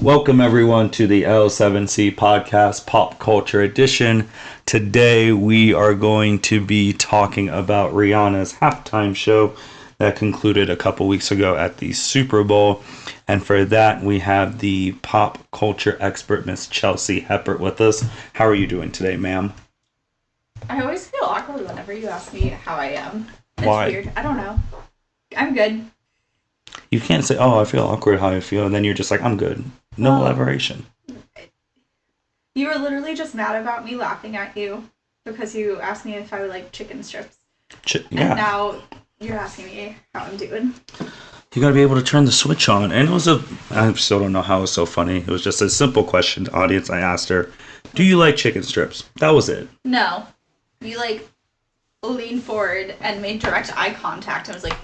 Welcome everyone to the L7C podcast pop culture edition. Today we are going to be talking about Rihanna's halftime show that concluded a couple weeks ago at the Super Bowl. And for that we have the pop culture expert, Miss Chelsea Heppert, with us. How are you doing today, ma'am? I always feel awkward whenever you ask me how I am. It's Why? weird. I don't know. I'm good. You can't say, oh, I feel awkward how I feel, and then you're just like, I'm good. No elaboration. You were literally just mad about me laughing at you because you asked me if I would like chicken strips. Yeah. And now you're asking me how I'm doing. You gotta be able to turn the switch on. And I still don't know how it was so funny. It was just a simple question to the audience. I asked her, do you like chicken strips? That was it. No. You leaned forward and made direct eye contact and was like,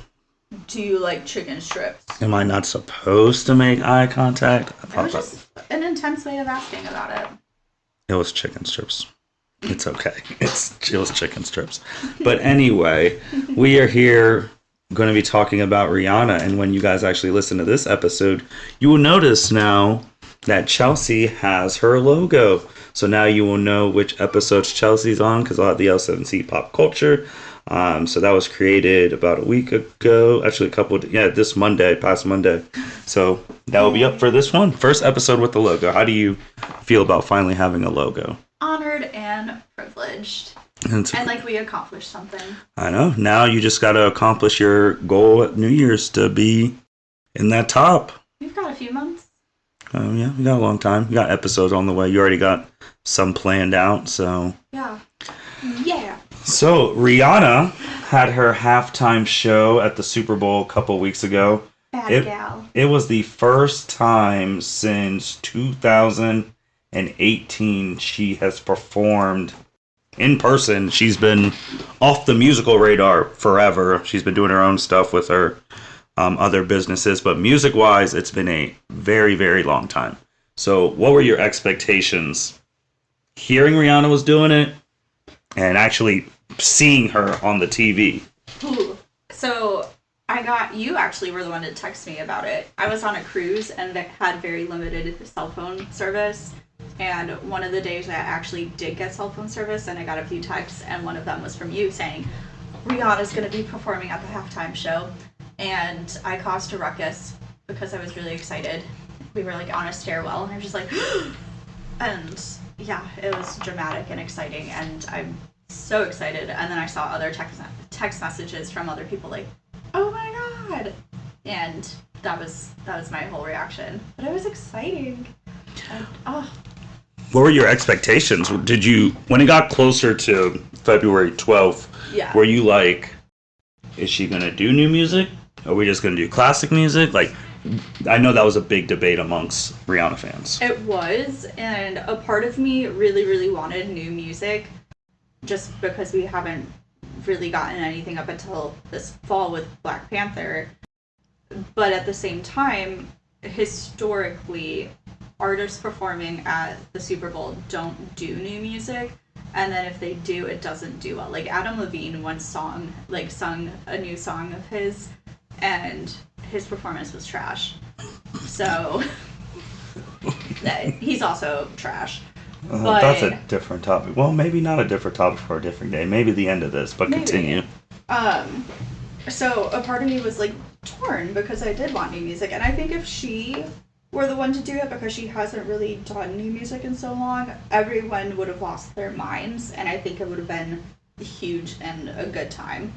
do you like chicken strips? Am I not supposed to make eye contact? It was just an intense way of asking about it. It was chicken strips. It's okay. It was chicken strips. But anyway, we are here going to be talking about Rihanna. And when you guys actually listen to this episode, you will notice now that Chelsea has her logo. So now you will know which episodes Chelsea's on because I'll have the L7C pop culture. So that was created about a week ago. Actually, this Monday, past Monday. So that will be up for this one. First episode with the logo. How do you feel about finally having a logo? Honored and privileged. And we accomplished something. I know. Now you just got to accomplish your goal at New Year's to be in that top. We've got a few months. Yeah, we got a long time. We got episodes on the way. You already got some planned out, so. Yeah. So, Rihanna had her halftime show at the Super Bowl a couple weeks ago. Bad gal. It was the first time since 2018 she has performed in person. She's been off the musical radar forever. She's been doing her own stuff with her other businesses. But music-wise, it's been a very, very long time. So, what were your expectations hearing Rihanna was doing it and actually seeing her on the TV? Ooh. So you actually were the one to text me about it. I was on a cruise and it had very limited cell phone service. And one of the days I actually did get cell phone service and I got a few texts, and one of them was from you saying, Rihanna's going to be performing at the halftime show. And I caused a ruckus because I was really excited. We were on a stairwell and I was just like, and yeah, it was dramatic and exciting, and I'm so excited. And then I saw other text messages from other people like, oh my god, and that was my whole reaction. But it was exciting. What were your expectations? Did you, when it got closer to February 12th, were you like, is she gonna do new music? Are we just gonna do classic music? I know that was a big debate amongst Rihanna fans. It was, and a part of me really, really wanted new music just because we haven't really gotten anything up until this fall with Black Panther. But at the same time, historically, artists performing at the Super Bowl don't do new music, and then if they do, it doesn't do well. Adam Levine once sung a new song of his, and his performance was trash. So he's also trash. But that's a different topic. Well, maybe not a different topic for a different day. Maybe the end of this, but maybe. Continue. So a part of me was torn because I did want new music, and I think if she were the one to do it, because she hasn't really done new music in so long, everyone would have lost their minds, and I think it would have been huge and a good time.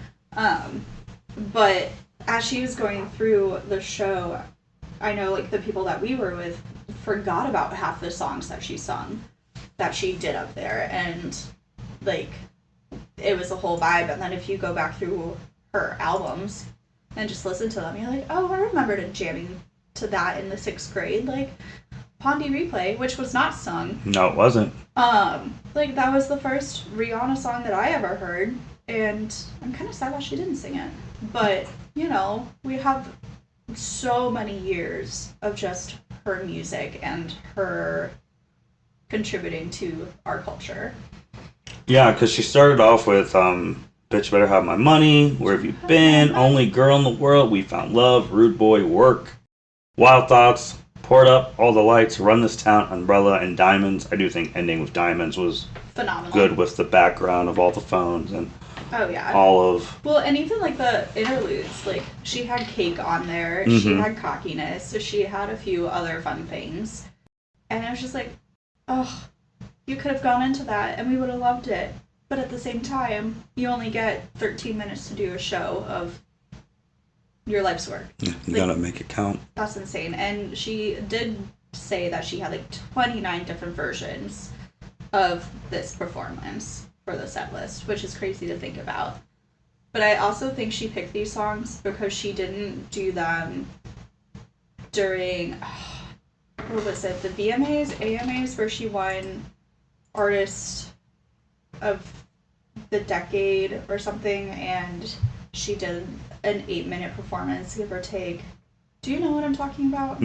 But as she was going through the show, I know the people that we were with forgot about half the songs that she sung, that she did up there, and it was a whole vibe. And then if you go back through her albums and just listen to them, you're like, oh, I remember jamming to that in the 6th grade, Pondy Replay, which was not sung. No, it wasn't. That was the first Rihanna song that I ever heard, and I'm kind of sad that she didn't sing it. But we have so many years of just her music and her contributing to our culture. Yeah, because she started off with Bitch Better Have My Money, Where Have You Been, Only Girl in the World, We Found Love, Rude Boy, Work, Wild Thoughts, pour it up, all the lights, run this town, umbrella, and diamonds. I do think ending with diamonds was phenomenal. Good with the background of all the phones and oh yeah, all of. Well, and even like the interludes, like she had cake on there, she had cockiness, so she had a few other fun things, and I was just like, oh, you could have gone into that and we would have loved it. But at the same time, you only get 13 minutes to do a show of your life's work. Yeah, you gotta make it count. That's insane. And she did say that she had like 29 different versions of this performance for the set list, which is crazy to think about. But I also think she picked these songs because she didn't do them during, what was it, the VMAs, AMAs, where she won Artist of the Decade or something, and she did an 8-minute performance, give or take. Do you know what I'm talking about?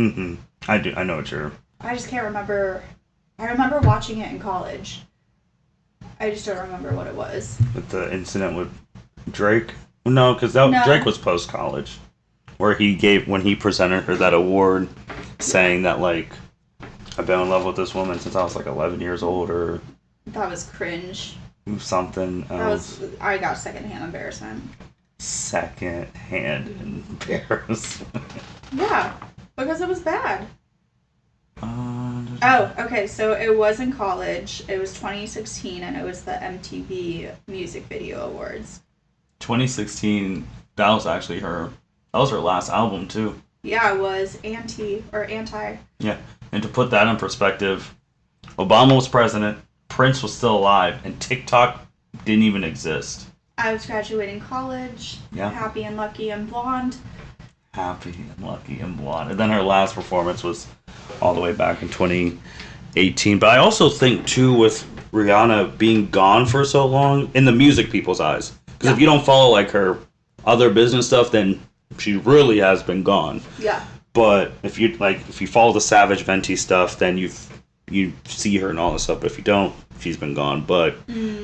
I do. I know what you're. I just can't remember. I remember watching it in college. I just don't remember what it was. With the incident with Drake? No, because Drake was post-college. Where when he presented her that award, saying that, like, I've been in love with this woman since I was, like, 11 years old, or... That was cringe. Something else. I got secondhand embarrassment. Secondhand embarrassment. Yeah, because it was bad. Oh, okay, so it was in college. It was 2016, and it was the MTV Music Video Awards. 2016, that was actually that was her last album, too. Yeah, it was Anti. Yeah, and to put that in perspective, Obama was president, Prince was still alive, and TikTok didn't even exist. I was graduating college, happy and lucky and blonde. Happy and lucky and blonde. And then her last performance was all the way back in 2018. But I also think, too, with Rihanna being gone for so long, in the music people's eyes. Because if you don't follow, like, her other business stuff, then she really has been gone. Yeah. But if you follow the Savage Fenty stuff, then you see her and all this stuff. But if you don't, she's been gone. But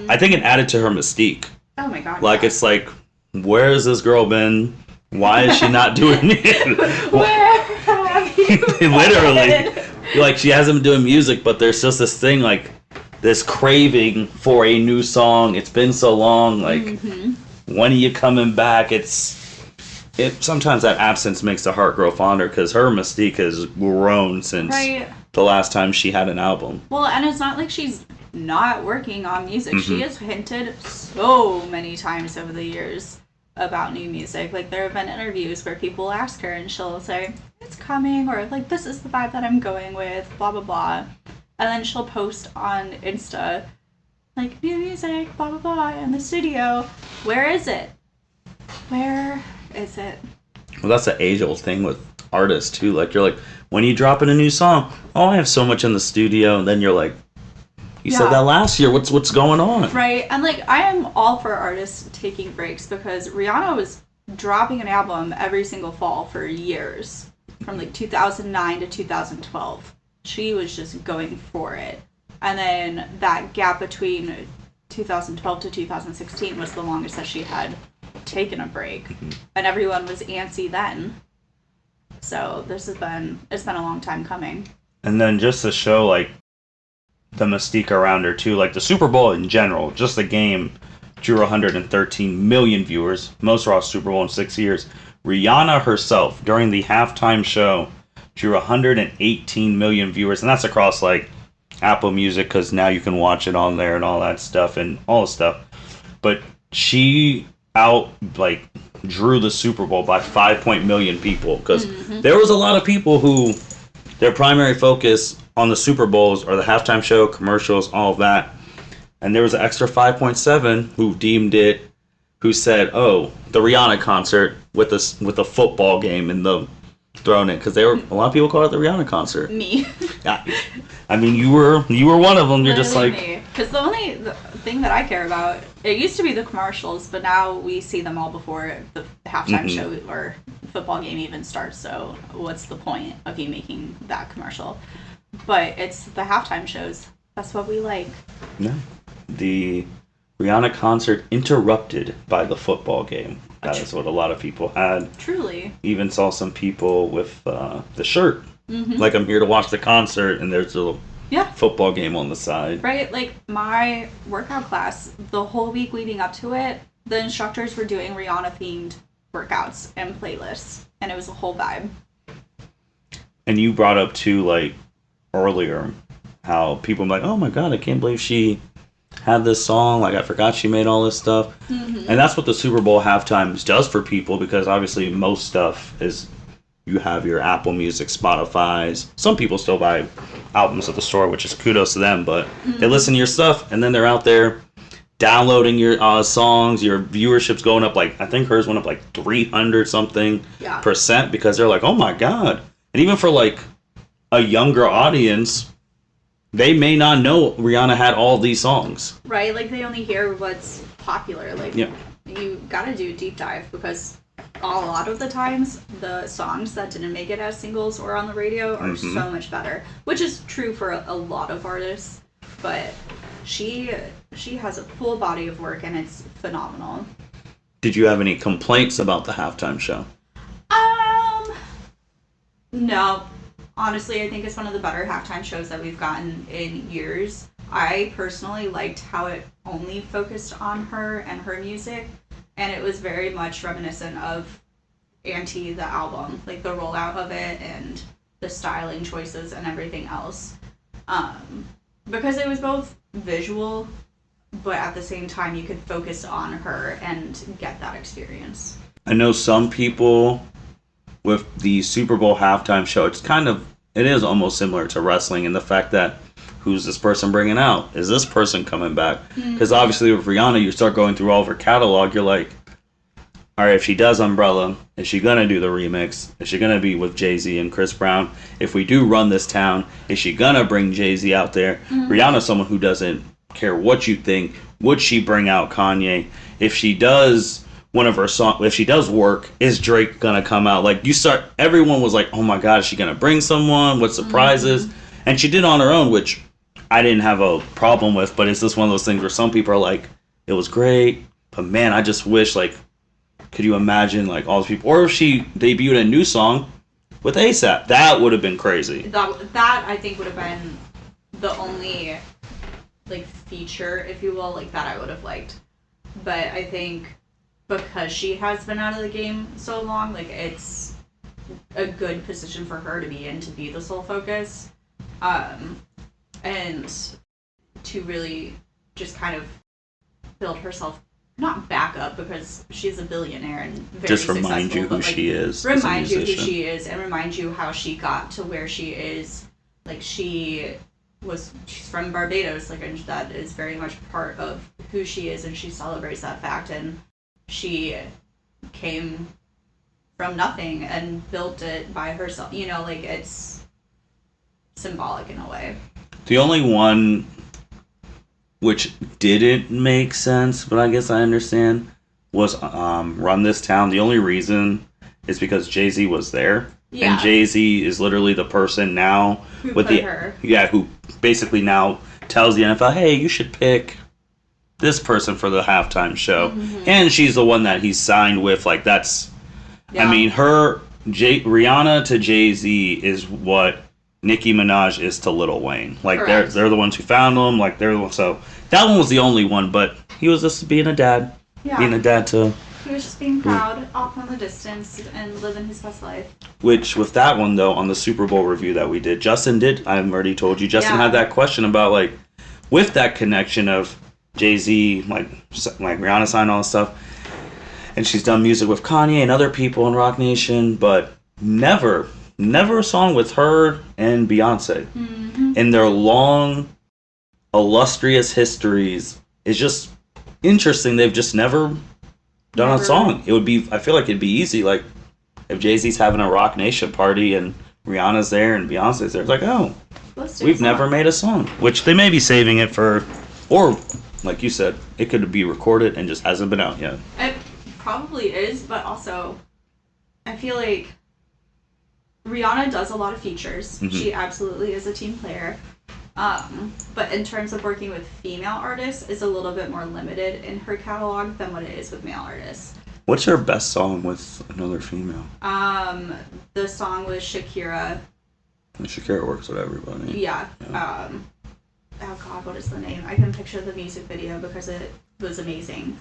I think it added to her mystique. Oh my god. Like, it's like, where has this girl been? Why is she not doing it? Where have you Literally. Like, she hasn't been doing music, but there's just this thing, like, this craving for a new song. It's been so long. Like, when are you coming back? Sometimes that absence makes the heart grow fonder, because her mystique has grown since the last time she had an album. Well, and it's not like she's not working on music. She has hinted so many times over the years about new music. Like, there have been interviews where people ask her and she'll say, it's coming, or like, this is the vibe that I'm going with, blah blah blah. And then she'll post on Insta, like, new music, blah blah blah, in the studio. Where is it? Where is it? Well, that's the age-old thing with artists, too. Like, you're like, when you drop in a new song, I have so much in the studio, and then you're like, you said that last year. What's going on? Right. And, like, I am all for artists taking breaks, because Rihanna was dropping an album every single fall for years. From, like, 2009 to 2012. She was just going for it. And then that gap between 2012 to 2016 was the longest that she had taken a break. And everyone was antsy then. So it's been a long time coming. And then just to show, like, the mystique around her, too. Like, the Super Bowl in general, just the game, drew 113 million viewers. Most Raw Super Bowl in 6 years. Rihanna herself, during the halftime show, drew 118 million viewers. And that's across, like, Apple Music, because now you can watch it on there and all that stuff and all this stuff. But she drew the Super Bowl by 5 million people. Because there was a lot of people who, their primary focus on the Super Bowls or the halftime show, commercials, all of that. And there was an extra 5.7 who said, oh, the Rihanna concert with a football game and thrown it. Because a lot of people call it the Rihanna concert. Me. I mean, you were one of them. You're just like... Because the thing that I care about, it used to be the commercials, but now we see them all before the halftime show or football game even starts. So what's the point of you making that commercial? But it's the halftime shows. That's what we like. No. The Rihanna concert interrupted by the football game. That is what a lot of people had. Truly. Even saw some people with the shirt Like I'm here to watch the concert, and there's a Yeah. football game on the side. Right? Like, my workout class, the whole week leading up to it, the instructors were doing Rihanna-themed workouts and playlists, and it was a whole vibe. And you brought up, too, like, earlier, how people are like, oh my god, I can't believe she had this song. Like, I forgot she made all this stuff. And that's what the Super Bowl halftimes does for people, because obviously most stuff is, you have your Apple Music, Spotify's. Some people still buy albums at the store, which is kudos to them, but they listen to your stuff, and then they're out there downloading your songs. Your viewership's going up, like, I think hers went up like 300 something percent, because they're like, oh my god. And even for like a younger audience, they may not know Rihanna had all these songs. Right? Like, they only hear what's popular. Like, you gotta do a deep dive, because a lot of the times, the songs that didn't make it as singles or on the radio are so much better, which is true for a lot of artists. But she has a full body of work, and it's phenomenal. Did you have any complaints about the halftime show? No. Honestly, I think it's one of the better halftime shows that we've gotten in years. I personally liked how it only focused on her and her music, and it was very much reminiscent of Auntie, the album, like the rollout of it and the styling choices and everything else. Because it was both visual, but at the same time you could focus on her and get that experience. I know some people with the Super Bowl halftime show, it is almost similar to wrestling in the fact that who's this person bringing out? Is this person coming back? Because obviously with Rihanna, you start going through all of her catalog, you're like, all right, if she does Umbrella, is she going to do the remix? Is she going to be with Jay-Z and Chris Brown? If we do Run This Town, is she going to bring Jay-Z out there? Rihanna's someone who doesn't care what you think. Would she bring out Kanye? If she does one of her songs, if she does work, is Drake going to come out? Like, everyone was like, oh my God, is she going to bring someone? What surprises? And she did on her own, which I didn't have a problem with, but it's just one of those things where some people are like, it was great, but man, I just wish, like, could you imagine, like, all those people? Or if she debuted a new song with ASAP, that would have been crazy. That I think would have been the only, like, feature, if you will, like, that I would have liked. But I think because she has been out of the game so long, like, it's a good position for her to be in, to be the sole focus. And to really just kind of build herself, not back up, because she's a billionaire and very just remind you who she is. Remind you who she is, and remind you how she got to where she is. Like, she's from Barbados, like, and that is very much part of who she is, and she celebrates that fact. And she came from nothing and built it by herself. You know, like, it's symbolic in a way. The only one which didn't make sense, but I guess I understand, was Run This Town. The only reason is because Jay-Z was there. Yeah. And Jay-Z is literally the person now who who basically now tells the NFL, hey, you should pick this person for the halftime show. And she's the one that he's signed with. Like, that's, I mean, Rihanna to Jay-Z is what Nicki Minaj is to Lil Wayne. Like, they're the ones who found him. Like, so that one was the only one, but he was just being a dad. Yeah. Being a dad to... He was just being proud, off in the distance, and living his best life. Which, with that one, though, on the Super Bowl review that we did, I've already told you, Justin had that question about, like, with that connection of Jay-Z, like Rihanna signed all this stuff, and she's done music with Kanye and other people in Rock Nation, but never a song with her and Beyonce. And their long, illustrious histories is just interesting. They've just never done a song. I feel like it'd be easy, like, if Jay-Z's having a Rock Nation party and Rihanna's there and Beyonce's there, it's like, oh, we've never made a song. Which they may be saving it for, or, like you said, it could be recorded and just hasn't been out yet. It probably is, but also, I feel like Rihanna does a lot of features. She absolutely is a team player. But in terms of working with female artists, is a little bit more limited in her catalog than what it is with male artists. What's her best song with another female? The song with Shakira, Shakira works with everybody. Yeah. Oh God, what is the name? I can picture the music video because it was amazing.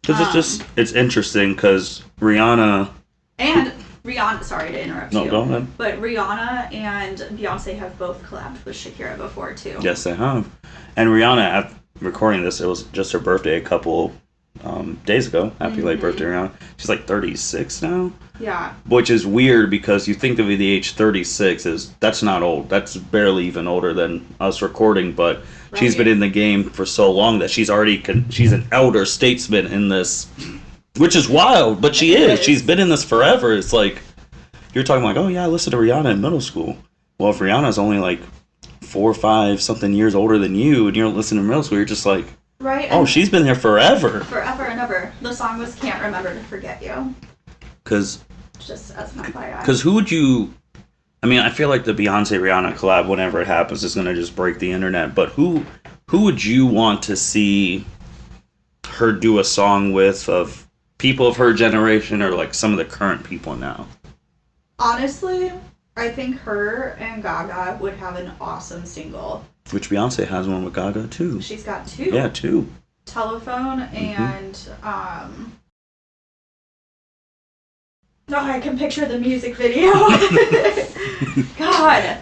Because it's interesting because Rihanna... And Rihanna, sorry to interrupt you. No, go ahead. But Rihanna and Beyonce have both collabed with Shakira before, too. Yes, they have. And Rihanna, at recording this, it was just her birthday a couple days ago. Happy late birthday, Rihanna. She's like 36 now. Yeah. Which is weird because you think of the age 36 as that's not old. That's barely even older than us recording, but she's been in the game for so long that she's an elder statesman in this, which is wild, but she is. She's been in this forever. It's like, you're talking like, oh yeah, I listened to Rihanna in middle school. Well, if Rihanna's only like 4 or 5 something years older than you and you're listening to middle school, you're just like, right. Oh, she's been there forever. Forever and ever. The song was Can't Remember to Forget You. Because who would you... I mean, I feel like the Beyonce-Rihanna collab, whenever it happens, is going to just break the internet. But who would you want to see her do a song with of people of her generation or like some of the current people now? Honestly, I think her and Gaga would have an awesome single. Which Beyonce has one with Gaga, too. She's got 2. Yeah, 2. Telephone and... No, I can picture the music video. God.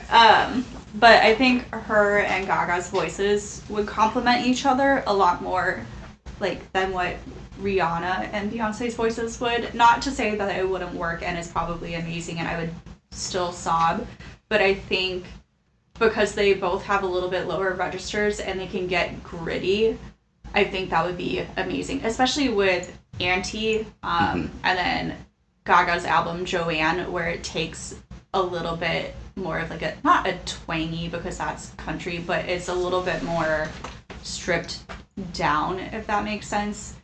But I think her and Gaga's voices would complement each other a lot more, like, than what Rihanna and Beyonce's voices would. Not to say that it wouldn't work and is probably amazing and I would still sob, but I think because they both have a little bit lower registers and they can get gritty, I think that would be amazing, especially with Auntie, and then Gaga's album Joanne, where it takes a little bit more of like not a twangy because that's country, but it's a little bit more stripped down, if that makes sense.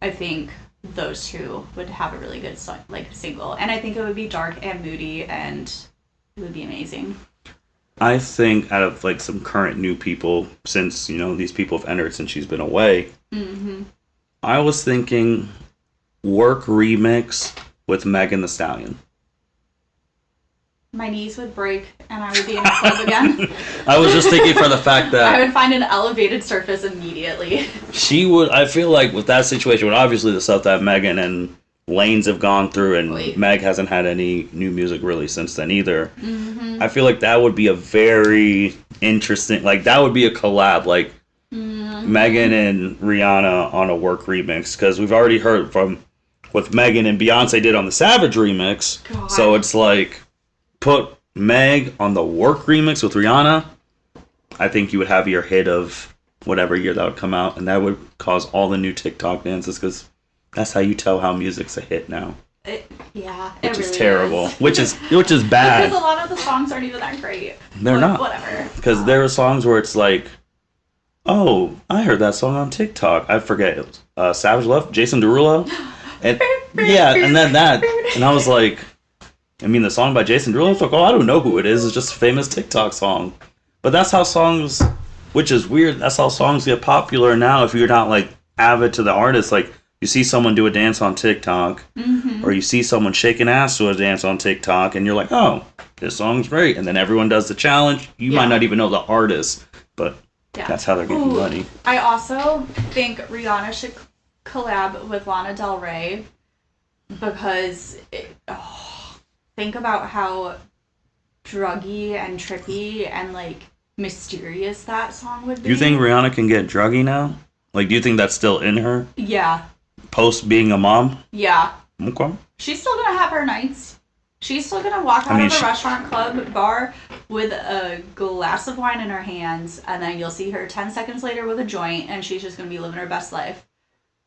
I think those two would have a really good single, and I think it would be dark and moody and it would be amazing. I think out of like some current new people, since these people have entered since she's been away, I was thinking Work remix with Megan Thee Stallion. My knees would break and I would be in a club again. I was just thinking for the fact that I would find an elevated surface immediately. She would. I feel like with that situation, with obviously the stuff that Megan and Lanes have gone through, and Meg hasn't had any new music really since then either. I feel like that would be a very interesting, like that would be a collab, like Megan and Rihanna on a Work remix, because we've already heard from what Megan and Beyonce did on the Savage remix. God. So it's like, put Meg on the Work remix with Rihanna, I think you would have your hit of whatever year that would come out, and that would cause all the new TikTok dances, because that's how you tell how music's a hit now. Which is terrible. Which is bad. Because a lot of the songs aren't even that great. They're not. Whatever. Because there are songs where it's like, oh, I heard that song on TikTok. I forget. It was Savage Love, Jason Derulo. And yeah, and then that. And I was like, I mean, the song by Jason Derulo, I was like, oh, I don't know who it is. It's just a famous TikTok song. But that's how songs, which is weird, that's how songs get popular now if you're not, like, avid to the artist. Like, you see someone do a dance on TikTok, or you see someone shaking ass to a dance on TikTok, and you're like, oh, this song's great. And then everyone does the challenge. You might not even know the artist, but that's how they're getting money. I also think Rihanna should collab with Lana Del Rey, because think about how druggy and trippy and like mysterious that song would be. Do you think Rihanna can get druggy now? Like, do you think that's still in her? Yeah. Post being a mom? Yeah. Okay. She's still gonna have her nights. She's still gonna walk out of a restaurant, club, bar with a glass of wine in her hands, and then you'll see her 10 seconds later with a joint, and she's just gonna be living her best life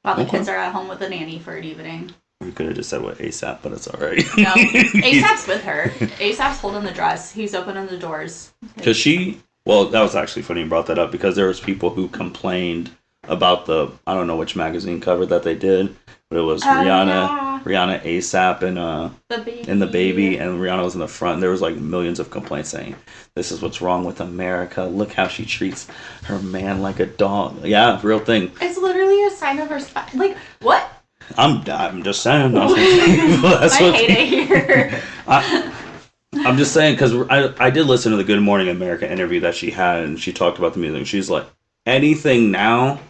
while the kids are at home with a nanny for an evening. You could have just said what ASAP, but it's alright. No, ASAP's with her. ASAP's holding the dress. He's opening the doors. Because well, that was actually funny you brought that up, because there was people who complained about the, I don't know which magazine cover that they did, but it was Rihanna, ASAP, and the baby, and Rihanna was in the front, and there was like millions of complaints saying, this is what's wrong with America, look how she treats her man like a dog. Yeah, real thing. It's literally a sign of respect. Like, what? I'm just saying. I hate it here. I'm just saying, because I did listen to the Good Morning America interview that she had, and she talked about the music. She's like, anything now,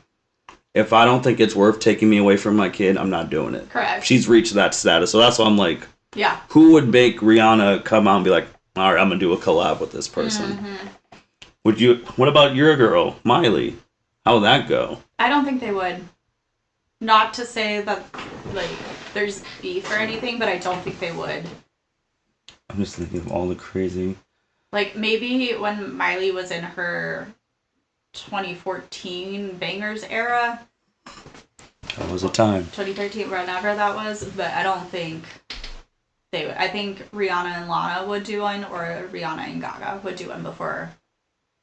if I don't think it's worth taking me away from my kid, I'm not doing it. Correct. She's reached that status. So that's why I'm like, yeah. Who would make Rihanna come out and be like, all right, I'm going to do a collab with this person? Mm-hmm. What about your girl, Miley? How would that go? I don't think they would. Not to say that, like, there's beef or anything, but I don't think they would. I'm just thinking of all the crazy... Like, maybe when Miley was in her 2014 Bangers era. That was a time. 2013, whenever that was, but I don't think they would. I think Rihanna and Lana would do one, or Rihanna and Gaga would do one before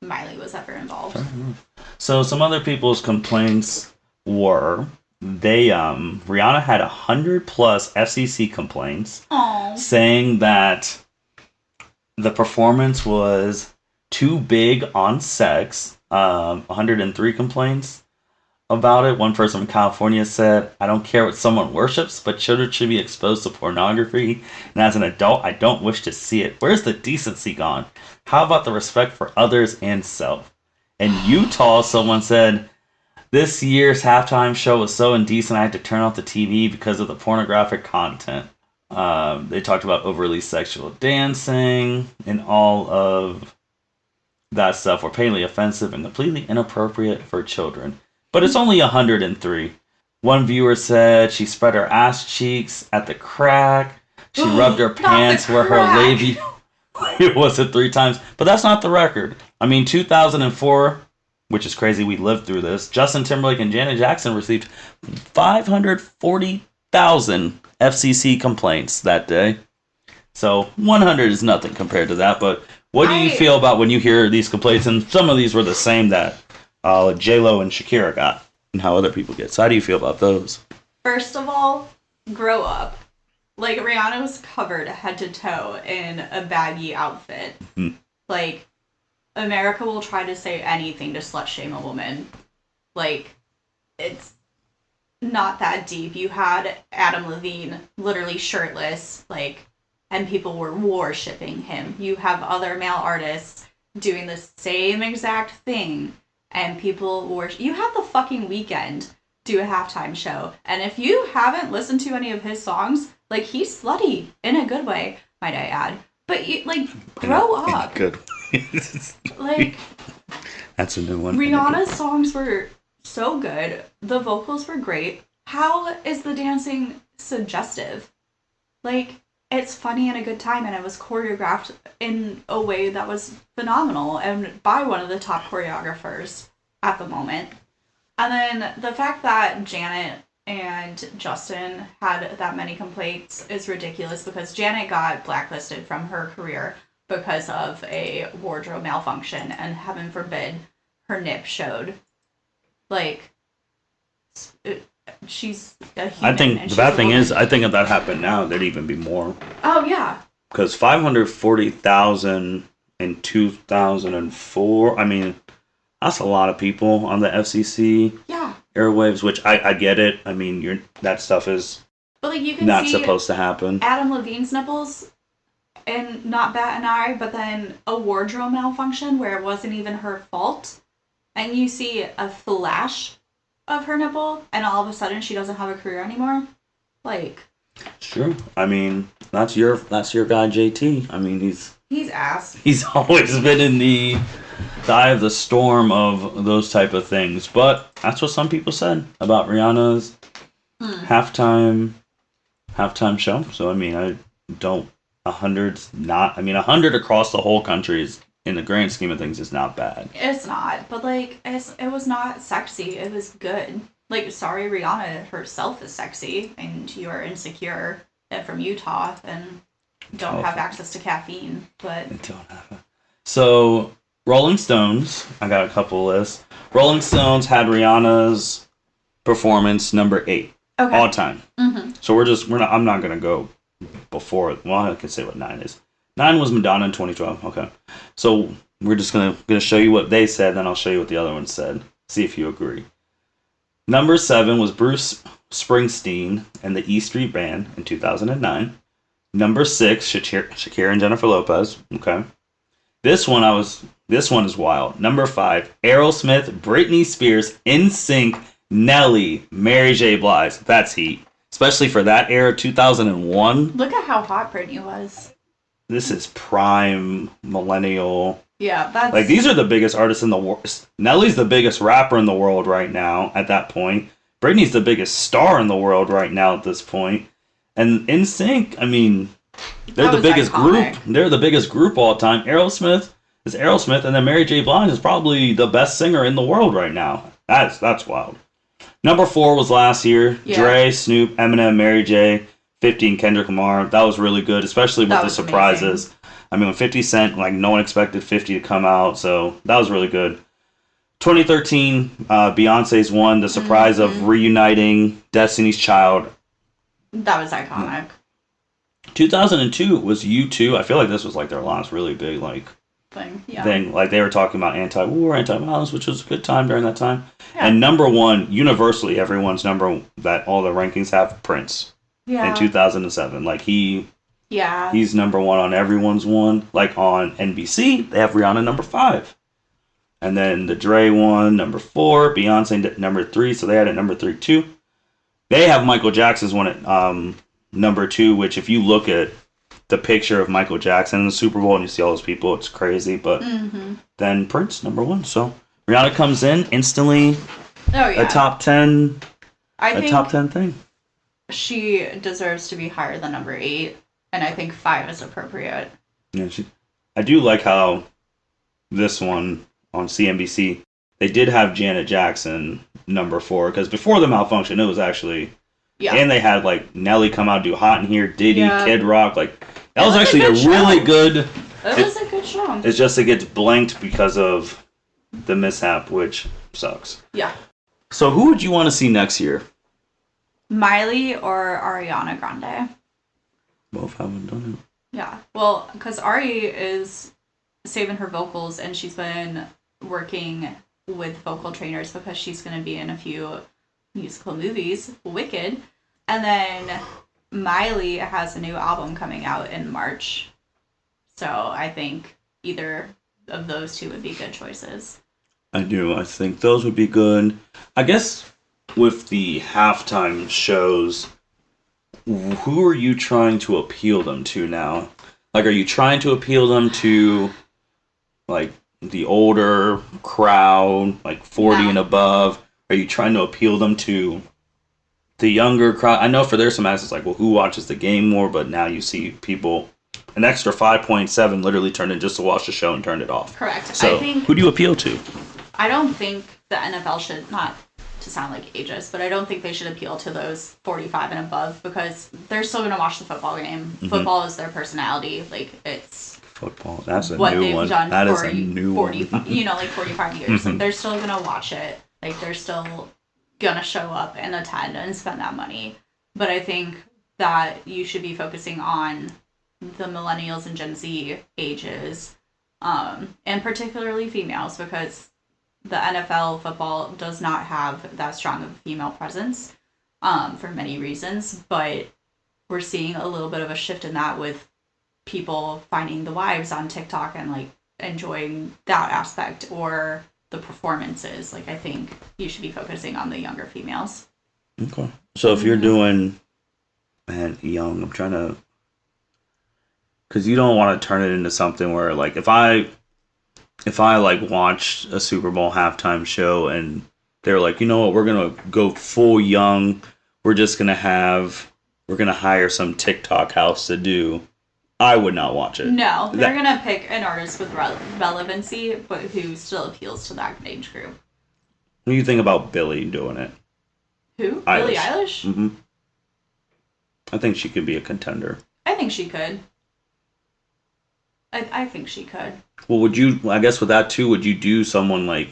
Miley was ever involved. So some other people's complaints were... Rihanna had 100 plus FCC complaints. Aww. Saying that the performance was too big on sex. 103 complaints about it. One person from California said, I don't care what someone worships, but children should be exposed to pornography. And as an adult, I don't wish to see it. Where's the decency gone? How about the respect for others and self? In Utah, someone said, this year's halftime show was so indecent I had to turn off the TV because of the pornographic content. They talked about overly sexual dancing and all of that stuff were plainly offensive and completely inappropriate for children. But it's only 103. One viewer said she spread her ass cheeks at the crack. She rubbed her pants where her labia was it 3 times. But that's not the record. I mean, 2004... which is crazy, we lived through this. Justin Timberlake and Janet Jackson received 540,000 FCC complaints that day. So 100 is nothing compared to that. But what do you feel about when you hear these complaints? And some of these were the same that J-Lo and Shakira got and how other people get. So how do you feel about those? First of all, grow up. Like, Rihanna was covered head to toe in a baggy outfit. Mm-hmm. Like... America will try to say anything to slut shame a woman. Like, it's not that deep. You had Adam Levine literally shirtless, like, and people were worshipping him. You have other male artists doing the same exact thing, and people worship. You had The fucking Weeknd do a halftime show, and if you haven't listened to any of his songs, like, he's slutty in a good way, might I add. But you, like, grow up. Good. Like, that's a new one. Rihanna's songs were so good. The vocals were great. How is the dancing suggestive? Like, it's funny and a good time, and it was choreographed in a way that was phenomenal and by one of the top choreographers at the moment. And then the fact that Janet and Justin had that many complaints is ridiculous because Janet got blacklisted from her career because of a wardrobe malfunction, and heaven forbid, her nip showed. Like, she's a human. I think the bad thing is, I think if that happened now, there'd even be more. Oh, yeah. Because 540,000 in 2004, I mean, that's a lot of people on the FCC airwaves, which I get it. I mean, that stuff is but like you can not see supposed to happen. Adam Levine's nipples and not bat an eye, but then a wardrobe malfunction where it wasn't even her fault. And you see a flash of her nipple, and all of a sudden she doesn't have a career anymore. Like, it's true. I mean, that's your guy JT. I mean, he's ass. He's always been in the eye of the storm of those type of things. But that's what some people said about Rihanna's halftime show. So I mean, 100 across the whole country is, in the grand scheme of things, is not bad. It's not, but like it was not sexy. It was good. Like, sorry, Rihanna herself is sexy, and you are insecure and from Utah and don't have access to caffeine. But don't have it. So Rolling Stones, I got a couple lists. Rolling Stones had Rihanna's performance number 8 all time. Mm-hmm. So I'm not gonna go before. Well, I can say what 9 is. 9 was Madonna in 2012. Okay, so we're just gonna show you what they said, then I'll show you what the other one said. See if you agree. Number 7 was Bruce Springsteen and the E Street Band in 2009. Number 6, Shakira and Jennifer Lopez. Okay. This one is wild. Number 5, Aerosmith, Britney Spears, NSYNC, Nelly, Mary J. Blige. That's heat. Especially for that era, 2001. Look at how hot Britney was. This is prime millennial. Yeah, that's... Like, these are the biggest artists in the world. Nelly's the biggest rapper in the world right now at that point. Britney's the biggest star in the world right now at this point. And NSYNC, I mean, they're the biggest group. They're the biggest group all time. Aerosmith is Aerosmith, and then Mary J. Blige is probably the best singer in the world right now. That's wild. Number 4 was last year. Yeah. Dre, Snoop, Eminem, Mary J., 50, and Kendrick Lamar. That was really good, especially with the surprises. Amazing. I mean, with 50 Cent, like, no one expected 50 to come out, so that was really good. 2013, Beyonce's won. The surprise of reuniting Destiny's Child. That was iconic. 2002 was U2. I feel like this was, like, their last really big, like, thing. Like, they were talking about anti-war, anti-violence, which was a good time during that time. Yeah. And number 1, universally, everyone's number that all the rankings have, Prince. Yeah. In 2007. Like, he's number 1 on everyone's one. Like, on NBC, they have Rihanna number 5. And then the Dre one, number 4. Beyonce number 3, so they had it number 3 too. They have Michael Jackson's one at number 2, which if you look at the picture of Michael Jackson in the Super Bowl and you see all those people, it's crazy. But then Prince, number 1. So Rihanna comes in instantly. Oh, yeah. A top 10 thing. She deserves to be higher than number 8, and I think 5 is appropriate. Yeah, I do like how this one on CNBC, they did have Janet Jackson number 4, because before the malfunction, it was actually... Yeah. And they had, like, Nelly come out and do Hot in Here, Diddy, Kid Rock. Like, that was actually a really good... It was a good show. It's just it gets blanked because of the mishap, which sucks. Yeah. So who would you want to see next year? Miley or Ariana Grande? Both haven't done it. Yeah. Well, because Ari is saving her vocals, and she's been working with vocal trainers because she's going to be in a few musical movies, Wicked. And then Miley has a new album coming out in March. So I think either of those two would be good choices. I do. I think those would be good. I guess with the halftime shows, who are you trying to appeal them to now? Like, are you trying to appeal them to, like, the older crowd, like 40 and above? Are you trying to appeal them to the younger crowd? I know for there's some acts, it's like, well, who watches the game more? But now you see people, an extra 5.7 literally turned in just to watch the show and turned it off. Correct. So who do you appeal to? I don't think the NFL should, not to sound like ageist, but I don't think they should appeal to those 45 and above, because they're still going to watch the football game. Mm-hmm. Football is their personality. Like, it's football. That's a what new they've one. done That for is a new 40, one. like 45 years. Like, they're still going to watch it. Like, they're still going to show up and attend and spend that money. But I think that you should be focusing on the millennials and Gen Z ages, and particularly females, because the NFL football does not have that strong of a female presence, for many reasons. But we're seeing a little bit of a shift in that with people finding the wives on TikTok and, like, enjoying that aspect, or the performances. Like, I think you should be focusing on the younger females. Okay. So if you're doing, young, I'm trying to, because you don't want to turn it into something where, like, if I like watched a Super Bowl halftime show and they're like, you know what, we're going to go full young. We're going to hire some TikTok house to do. I would not watch it. No, they're going to pick an artist with relevancy, but who still appeals to that age group. What do you think about Billie doing it? Who? Billie Eilish? Mm-hmm. I think she could be a contender. I think she could. I think she could. Well, would you, I guess with that too, would you do someone like,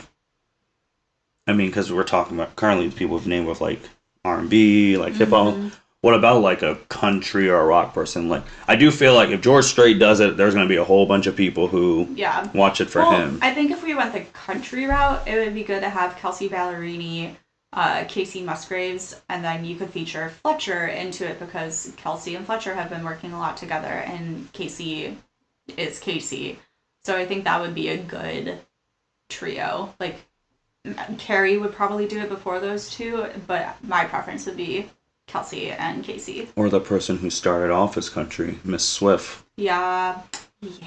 I mean, because we're talking about currently people have named with like R&B, like hip-hop. What about like a country or a rock person? Like, I do feel like if George Strait does it, there's going to be a whole bunch of people who watch it for him. I think if we went the country route, it would be good to have Kelsey Ballerini, Casey Musgraves, and then you could feature Fletcher into it because Kelsey and Fletcher have been working a lot together, and Casey is Casey. So I think that would be a good trio. Like, Carrie would probably do it before those two, but my preference would be Kelsey and Casey. Or the person who started off as country, Miss Swift. Yeah.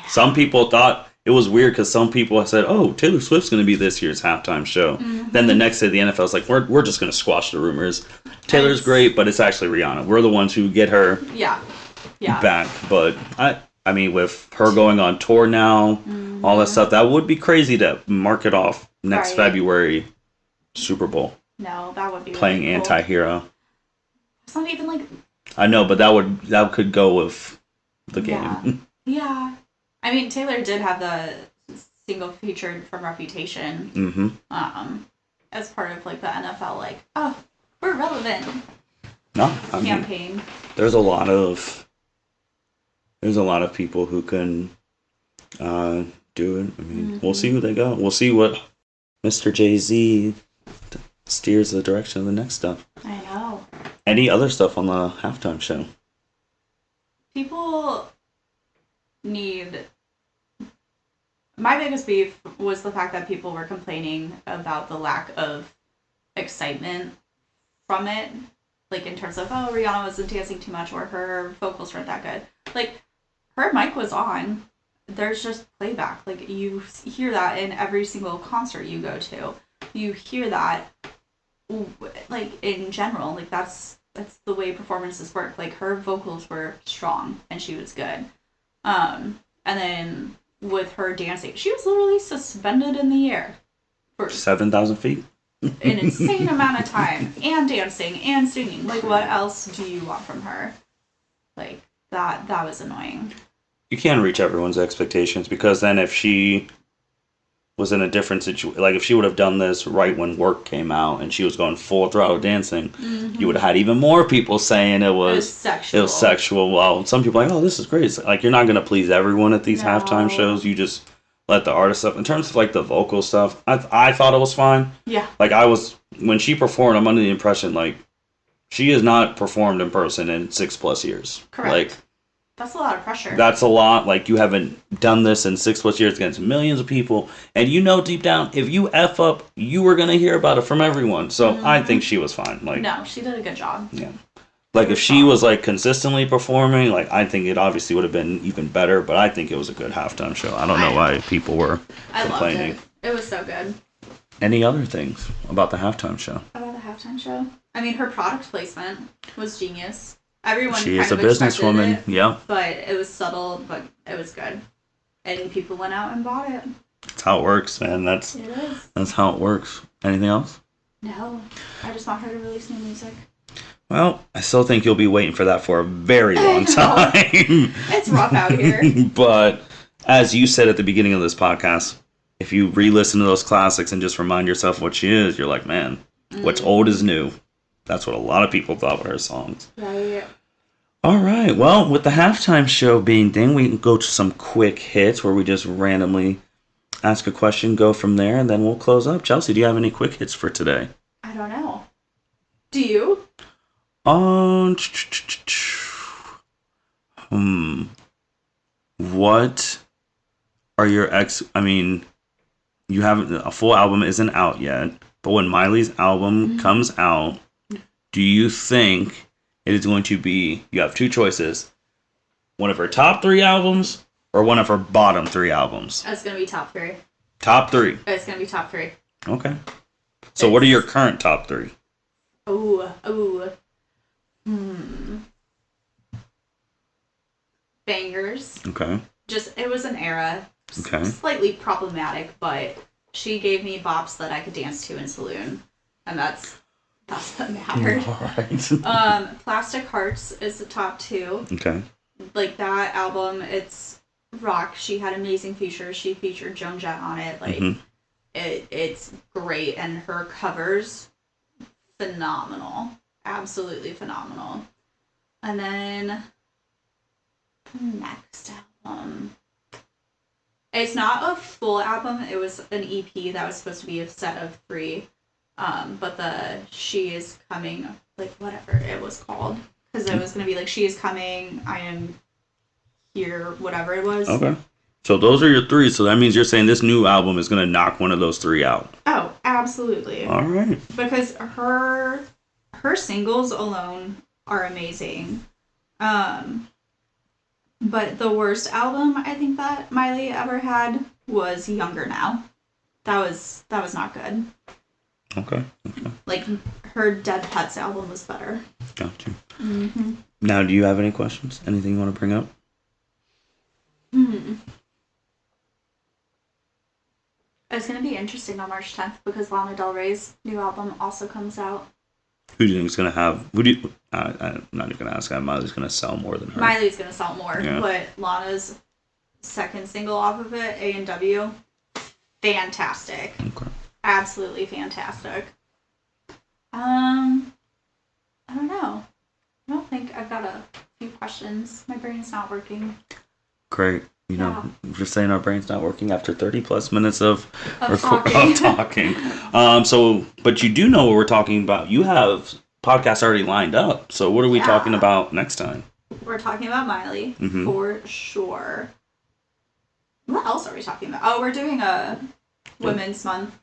Some people thought it was weird because some people said, "Oh, Taylor Swift's going to be this year's halftime show." Mm-hmm. Then the next day, the NFL's like, "We're just going to squash the rumors. Taylor's great, but it's actually Rihanna. We're the ones who get her back." But I mean, with her going on tour now, all that stuff, that would be crazy to mark it off next February Super Bowl. No, that would be playing really cool. anti-hero. It's not even like. I know, but that could go with the game. Yeah. I mean, Taylor did have the single featured from Reputation. Mm-hmm. As part of like the NFL, like, oh, we're relevant. No, I campaign. mean, there's a lot of people who can do it. I mean, we'll see who they go. We'll see what Mr. Jay-Z steers the direction of the next stuff. I know. Any other stuff on the halftime show? People need. My biggest beef was the fact that people were complaining about the lack of excitement from it. Like, in terms of, oh, Rihanna wasn't dancing too much, or her vocals weren't that good. Like, her mic was on. There's just playback. Like, you hear that in every single concert you go to. You hear that, like, in general. Like, that's the way performances work. Like, her vocals were strong, and she was good. And then with her dancing, she was literally suspended in the air for 7,000 feet. An insane amount of time, and dancing and singing. Like, what else do you want from her? Like, that was annoying. You can't reach everyone's expectations, because then if she was in a different situation, like if she would have done this right when Work came out and she was going full throttle dancing, you would have had even more people saying it was sexual. Well, some people are like, oh, this is great. It's like, you're not going to please everyone at these halftime shows. You just let the artist up. In terms of like the vocal stuff, I thought it was fine. Yeah. Like, when she performed, I'm under the impression like she has not performed in person in 6+ years. Correct. Like, that's a lot of pressure. That's a lot. Like, you haven't done this in 6+ years against millions of people. And you know deep down, if you F up, you were going to hear about it from everyone. So I think she was fine. Like, no, she did a good job. Yeah. Like, if she was, like, consistently performing, like, I think it obviously would have been even better. But I think it was a good halftime show. I don't know why people were complaining. Loved it. It was so good. Any other things about the halftime show? About the halftime show? I mean, her product placement was genius. Everyone she is a businesswoman, yeah. But it was subtle, but it was good. And people went out and bought it. That's how it works, man. That's how it works. Anything else? No. I just want her to release new music. Well, I still think you'll be waiting for that for a very long time. It's rough out here. But as you said at the beginning of this podcast, if you re-listen to those classics and just remind yourself what she is, you're like, man, what's old is new. That's what a lot of people thought were her songs. Right. All right. Well, with the halftime show being done, we can go to some quick hits where we just randomly ask a question, go from there, and then we'll close up. Chelsea, do you have any quick hits for today? I don't know. Do you? What are your you haven't, a full album isn't out yet, but when Miley's album comes out, do you think it is going to be, you have two choices, one of her top 3 albums or one of her bottom 3 albums? It's going to be top 3. Top 3? It's going to be top 3. Okay. So what are your current top 3? Bangers. Okay. It was an era. Okay. Slightly problematic, but she gave me bops that I could dance to in Saloon. And that's what mattered. All right. Plastic Hearts is the top 2. Okay. Like, that album, it's rock. She had amazing features. She featured Joan Jett on it. Like, it's great. And her covers, phenomenal. Absolutely phenomenal. And then, next album. It's not a full album. It was an EP that was supposed to be a set of 3. But the She Is Coming, like whatever it was called, because it was gonna be like She Is Coming, I Am Here, whatever it was. Okay. So those are your three. So that means you're saying this new album is going to knock one of those three out. Oh, absolutely. All right. Because her singles alone are amazing. But the worst album I think that Miley ever had was Younger Now. That was not good. Okay. Like her Dead Pets album was better. Got you. Mm-hmm. Now, do you have any questions? Anything you want to bring up? It's going to be interesting on March 10th because Lana Del Rey's new album also comes out. Who do you think is going to have... I'm not even going to ask. Miley's going to sell more than her. Miley's going to sell more. Yeah. But Lana's second single off of it, A&W, fantastic. Okay. Absolutely fantastic. I don't know. I don't think I've got a few questions. My brain's not working. Great. You know, we're saying our brain's not working after 30 plus minutes of talking. But you do know what we're talking about. You have podcasts already lined up. So what are we talking about next time? We're talking about Miley, for sure. What else are we talking about? Oh, we're doing a Women's Month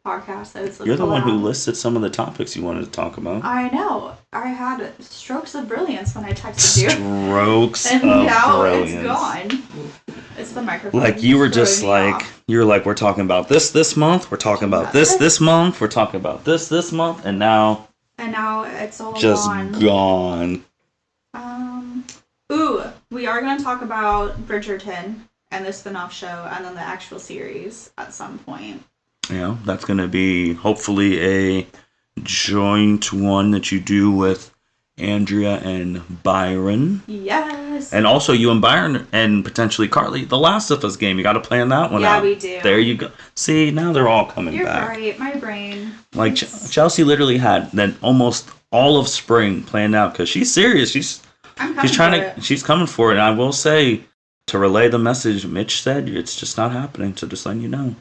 podcast. You're the one who listed some of the topics you wanted to talk about. I know. I had strokes of brilliance when I texted you. Strokes and of now brilliance. It's gone. It's the microphone. Like you were just like, you're like, we're talking about this month. We're talking about this month. We're talking about this month. And now it's all just gone. We are going to talk about Bridgerton and the spin-off show and then the actual series at some point. Yeah, that's going to be hopefully a joint one that you do with Andrea and Byron. Yes. And also you and Byron and potentially Carly, the Last of Us game. You got to plan that one out. Yeah, we do. There you go. See, now they're all coming back. You're right. My brain. Like Chelsea literally had then almost all of spring planned out because she's serious. She's coming for it. And I will say, to relay the message Mitch said, it's just not happening. So just letting you know.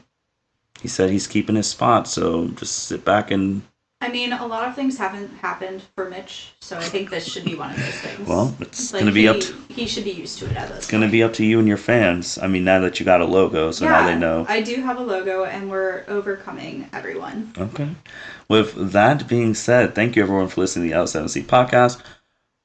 He said he's keeping his spot, so just sit back and... I mean, a lot of things haven't happened for Mitch, so I think this should be one of those things. Well, it's going to be up to... He should be used to it at this It's going to be up to you and your fans. I mean, now that you got a logo, so now they know. I do have a logo, and we're overcoming everyone. Okay. With that being said, thank you everyone for listening to the L7C podcast.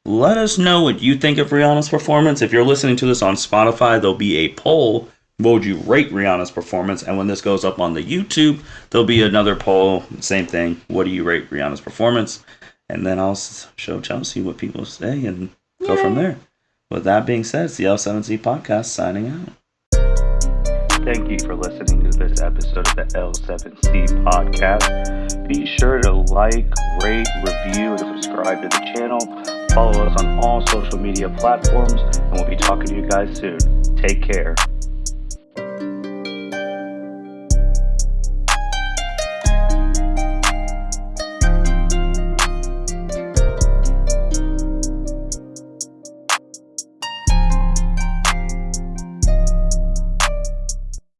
Let us know what you think of Rihanna's performance. If you're listening to this on Spotify, there'll be a poll. What would you rate Rihanna's performance? And when this goes up on the YouTube, there'll be another poll. Same thing. What do you rate Rihanna's performance? And then I'll show Chelsea what people say and go from there. With that being said, it's the L7C podcast signing out. Thank you for listening to this episode of the L7C podcast. Be sure to like, rate, review, and subscribe to the channel. Follow us on all social media platforms, and we'll be talking to you guys soon. Take care.